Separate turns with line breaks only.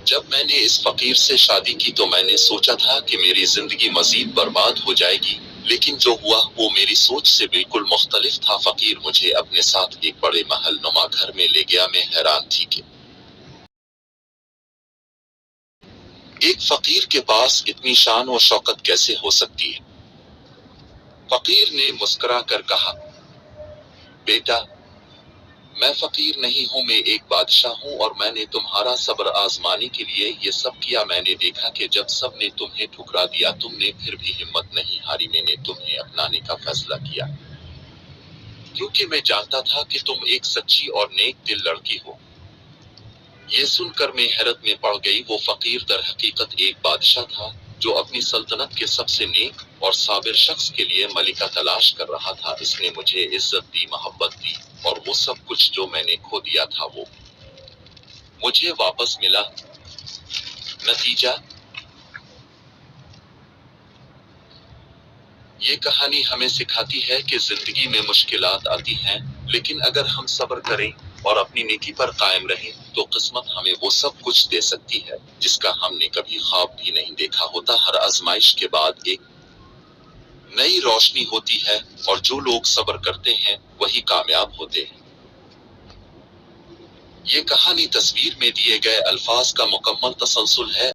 جب میں نے اس فقیر سے شادی کی تو میں نے سوچا تھا کہ میری زندگی مزید برباد ہو جائے گی، لیکن جو ہوا وہ میری سوچ سے بالکل مختلف تھا۔ فقیر مجھے اپنے ساتھ ایک بڑے محل نما گھر میں لے گیا۔ میں حیران تھی کہ ایک فقیر کے پاس اتنی شان و شوکت کیسے ہو سکتی ہے۔ فقیر نے مسکرا کر کہا، بیٹا، میں فقیر نہیں ہوں، میں ایک بادشاہ ہوں، اور میں نے تمہارا صبر آزمانے کے لیے یہ سب کیا۔ میں نے دیکھا کہ جب سب نے تمہیں ٹھکرا دیا تم نے پھر بھی ہمت نہیں ہاری۔ میں نے تمہیں اپنانے کا فیصلہ کیا کیونکہ میں جانتا تھا کہ تم ایک سچی اور نیک دل لڑکی ہو۔ یہ سن کر میں حیرت میں پڑ گئی۔ وہ فقیر در حقیقت ایک بادشاہ تھا جو اپنی سلطنت کے سب سے نیک اور صابر شخص کے لیے ملکہ تلاش کر رہا تھا۔ اس نے مجھے عزت دی، محبت دی، اور وہ سب کچھ جو میں نے کھو دیا تھا وہ مجھے واپس ملا۔ نتیجہ، یہ کہانی ہمیں سکھاتی ہے کہ زندگی میں مشکلات آتی ہیں، لیکن اگر ہم صبر کریں اور اپنی نیکی پر قائم رہیں تو قسمت ہمیں وہ سب کچھ دے سکتی ہے جس کا ہم نے کبھی خواب بھی نہیں دیکھا ہوتا۔ ہر آزمائش کے بعد ایک نئی روشنی ہوتی ہے، اور جو لوگ صبر کرتے ہیں وہی کامیاب ہوتے ہیں۔ یہ کہانی تصویر میں دیے گئے الفاظ کا مکمل تسلسل ہے۔